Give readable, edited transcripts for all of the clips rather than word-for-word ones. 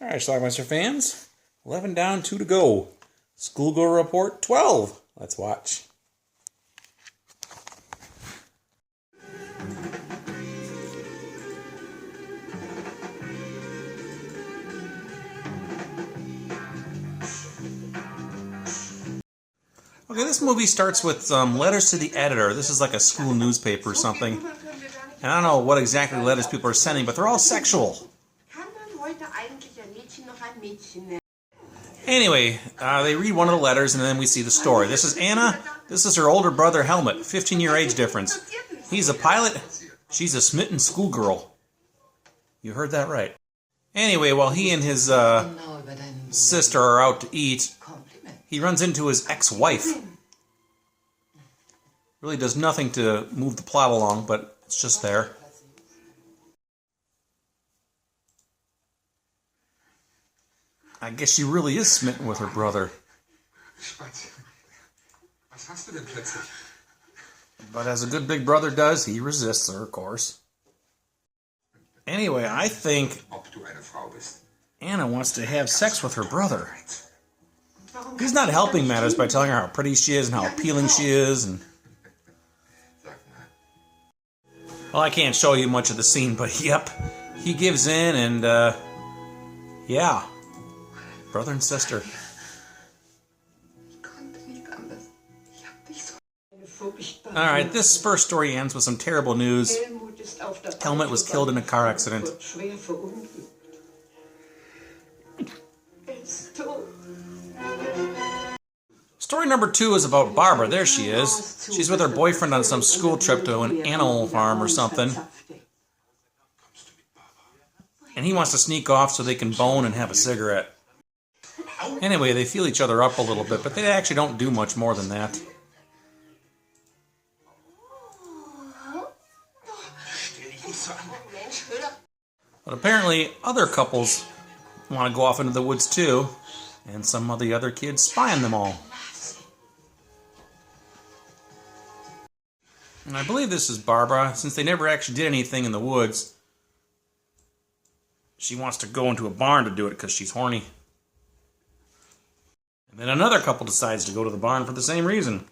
All right, Schlockmeister fans, 11 down, 2 to go. Schoolgirl Report 12. Let's watch. Okay, this movie starts with letters to the editor. This is like a school newspaper or something. And I don't know what exactly letters people are sending, but they're all sexual. Anyway, they read one of the letters and then we see the story. This is Anna. This is her older brother Helmut. 15-year age difference. He's a pilot. She's a smitten schoolgirl. You heard that right. Anyway, while he and his sister are out to eat, he runs into his ex-wife. Really does nothing to move the plot along, but it's just there. I guess she really is smitten with her brother. But as a good big brother does, he resists her, of course. Anyway, I think Anna wants to have sex with her brother. He's not helping matters by telling her how pretty she is and how appealing she is. And well, I can't show you much of the scene, but yep, he gives in and, yeah. Brother and sister. Alright, this first story ends with some terrible news. Helmut was killed in a car accident. Story number 2 is about Barbara. There she is. She's with her boyfriend on some school trip to an animal farm or something. And he wants to sneak off so they can bone and have a cigarette. Anyway, they feel each other up a little bit, but they actually don't do much more than that. But apparently, other couples want to go off into the woods too, and some of the other kids spy on them all. And I believe this is Barbara, since they never actually did anything in the woods. She wants to go into a barn to do it because she's horny. And then another couple decides to go to the barn for the same reason.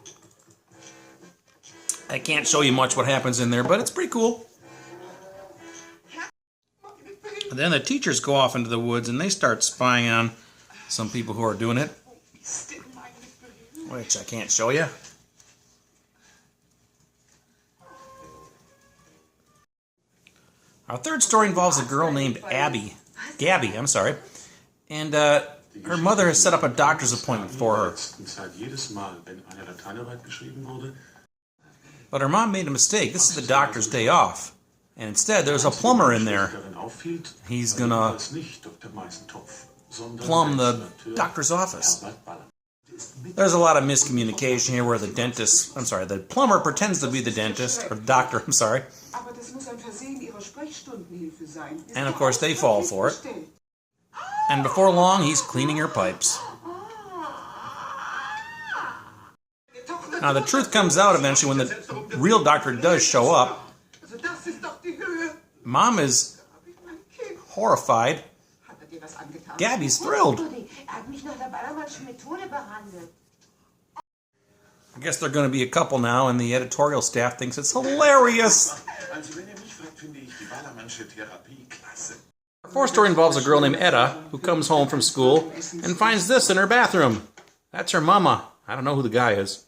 I can't show you much what happens in there, but it's pretty cool. And then the teachers go off into the woods and they start spying on some people who are doing it, which I can't show you. Our third story involves a girl named Gabby, I'm sorry, and her mother has set up a doctor's appointment for her. But her mom made a mistake. This is the doctor's day off. And instead, there's a plumber in there. He's gonna plumb the doctor's office. There's a lot of miscommunication here where the plumber pretends to be the dentist, or doctor, I'm sorry. And of course, they fall for it. And before long, he's cleaning her pipes. Now, the truth comes out eventually when the real doctor does show up. Mom is horrified. Gabby's thrilled. I guess they're going to be a couple now, and the editorial staff thinks it's hilarious. Our fourth story involves a girl named Etta who comes home from school and finds this in her bathroom. That's her mama. I don't know who the guy is.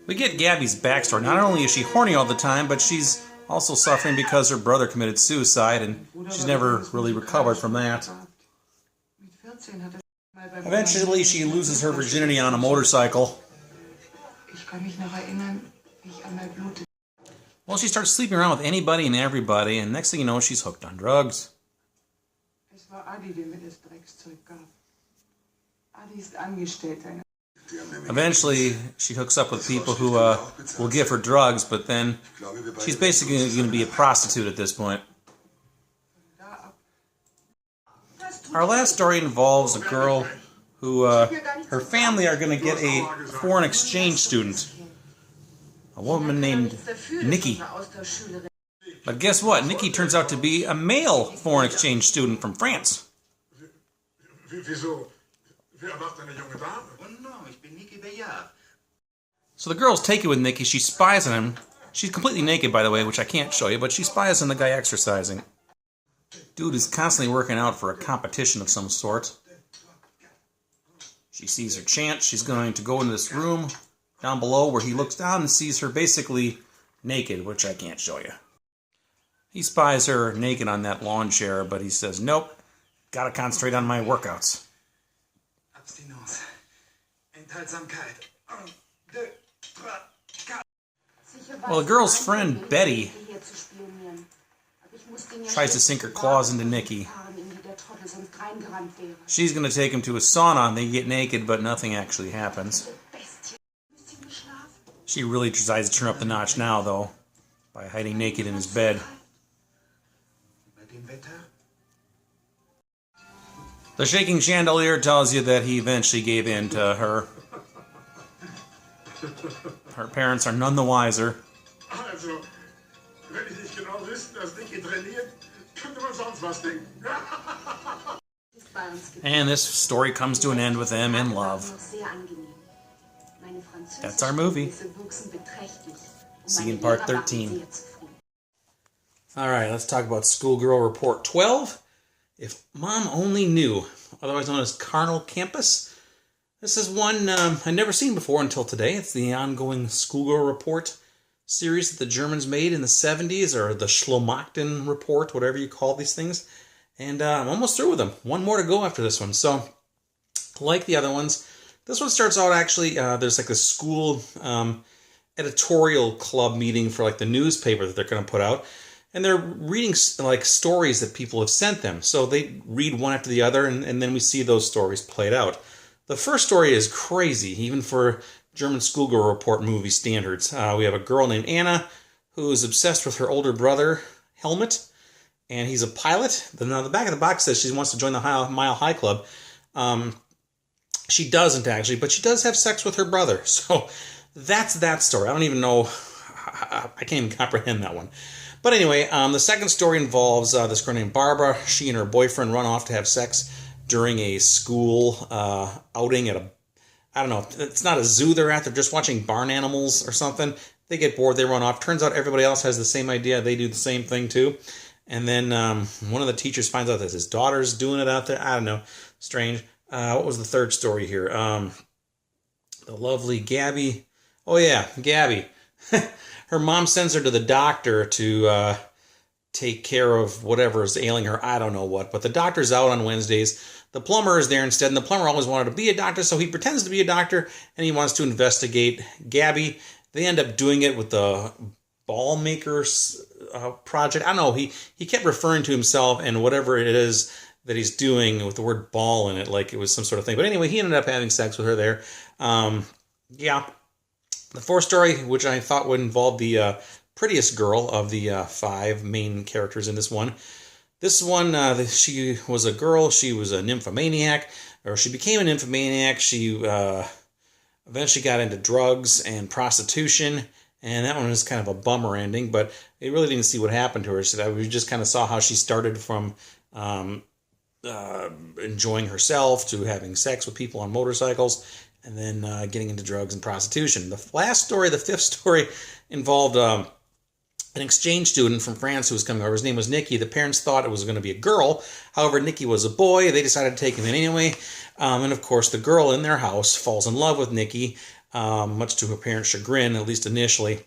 We get Gabby's backstory. Not only is she horny all the time, but she's also suffering because her brother committed suicide, and she's never really recovered from that. Eventually, she loses her virginity on a motorcycle. Well, she starts sleeping around with anybody and everybody, and next thing you know, she's hooked on drugs. Eventually, she hooks up with people who will give her drugs, but then she's basically going to be a prostitute at this point. Our last story involves a girl who, her family are going to get a foreign exchange student. A woman named Nikki. But guess what? Nikki turns out to be a male foreign exchange student from France. Wieso? Wie erwacht eine junge Dame? Oh no, ich bin Niki Bejat. So the girl's taken with Nikki. She spies on him. She's completely naked, by the way, which I can't show you, but she spies on the guy exercising. Dude is constantly working out for a competition of some sort. She sees her chance. She's going to go into this room down below where he looks down and sees her basically naked, which I can't show you. He spies her naked on that lawn chair, but he says, nope, gotta concentrate on my workouts. Abstinence. Enthaltsamkeit. 1, 2, 3, 4. Well, the girl's friend, Betty, tries to sink her claws into Nikki. She's going to take him to a sauna, and they get naked, but nothing actually happens. She really tries to turn up the notch now, though, by hiding naked in his bed. The shaking chandelier tells you that he eventually gave in to her. Her parents are none the wiser. Also, wenn ich nicht genau wüsste, dass Niki trainiert, könnte man sonst was denken. And this story comes to an end with them in love. That's our movie. See you in part 13. Alright, let's talk about Schoolgirl Report 12. If Mom Only Knew, otherwise known as Carnal Campus. This is one I'd never seen before until today. It's the ongoing Schoolgirl Report series that the Germans made in the 70s, or the Schlockmeisters-Report, whatever you call these things. And I'm almost through with them. One more to go after this one. So, like the other ones, this one starts out actually, there's like a school editorial club meeting for like the newspaper that they're going to put out. And they're reading like stories that people have sent them. So they read one after the other, and then we see those stories played out. The first story is crazy, even for German Schoolgirl Report movie standards. We have a girl named Anna who is obsessed with her older brother, Helmut, and he's a pilot. Then on the back of the box says she wants to join the Mile High Club. She doesn't actually, but she does have sex with her brother. So that's that story. I don't even know, I can't even comprehend that one. But anyway, the second story involves this girl named Barbara. She and her boyfriend run off to have sex during a school outing at a, I don't know, it's not a zoo they're at, they're just watching barn animals or something. They get bored, they run off. Turns out everybody else has the same idea, they do the same thing too. And then one of the teachers finds out that his daughter's doing it out there. I don't know, strange. What was the third story here? The lovely Gabby. Oh yeah, Gabby. Her mom sends her to the doctor to take care of whatever is ailing her. I don't know what. But the doctor's out on Wednesdays. The plumber is there instead. And the plumber always wanted to be a doctor, so he pretends to be a doctor. And he wants to investigate Gabby. They end up doing it with the ball makers project. I don't know. He kept referring to himself and whatever it is that he's doing with the word ball in it, like it was some sort of thing. But anyway, he ended up having sex with her there. Yeah. The fourth story, which I thought would involve the prettiest girl of the 5 main characters in this one. This one, she was a girl. She was a nymphomaniac, or she became a nymphomaniac. She eventually got into drugs and prostitution, and that one was kind of a bummer ending, but it really didn't see what happened to her. So we just kind of saw how she started from enjoying herself to having sex with people on motorcycles, and then getting into drugs and prostitution. The last story, the fifth story, involved an exchange student from France who was coming over. His name was Nicky. The parents thought it was going to be a girl. However, Nicky was a boy. They decided to take him in anyway. And of course, the girl in their house falls in love with Nicky, much to her parents' chagrin, at least initially.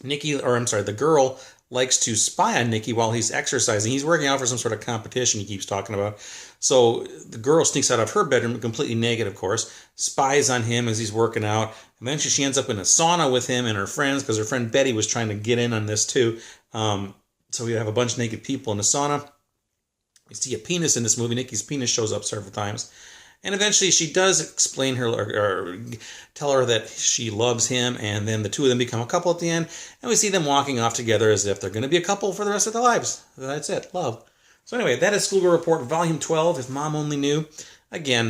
The girl likes to spy on Nicky while he's exercising. He's working out for some sort of competition he keeps talking about. So the girl sneaks out of her bedroom, completely naked, of course, spies on him as he's working out. Eventually she ends up in a sauna with him and her friends, because her friend Betty was trying to get in on this too. So we have a bunch of naked people in the sauna. We see a penis in this movie. Nicky's penis shows up several times. And eventually she does explain her, or tell her that she loves him, and then the two of them become a couple at the end, and we see them walking off together as if they're going to be a couple for the rest of their lives. That's it, love. So anyway, that is Schoolgirl Report Volume 12, if Mom only knew. Again,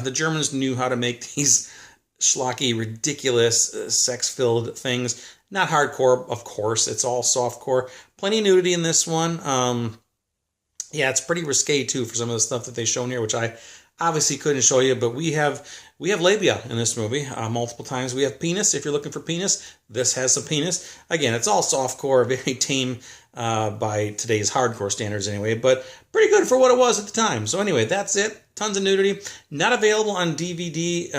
the Germans knew how to make these schlocky, ridiculous, sex-filled things. Not hardcore, of course. It's all softcore. Plenty of nudity in this one. Yeah, it's pretty risque, too, for some of the stuff that they show in here, which I Obviously couldn't show you, but we have labia in this movie multiple times. We have penis. If you're looking for penis, this has some penis. Again, it's all softcore, very tame by today's hardcore standards anyway, but pretty good for what it was at the time. So anyway, that's it. Tons of nudity. Not available on DVD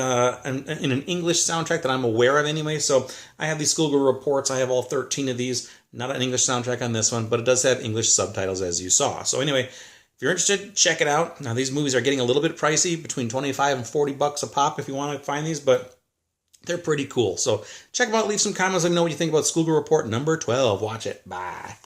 in an English soundtrack that I'm aware of anyway. So I have these Schoolgirl Reports. I have all 13 of these. Not an English soundtrack on this one, but it does have English subtitles as you saw. So anyway, if you're interested, check it out. Now, these movies are getting a little bit pricey, between 25 and $40 a pop if you want to find these, but they're pretty cool. So check them out, leave some comments, let me know what you think about Schoolgirl Report number 12. Watch it. Bye.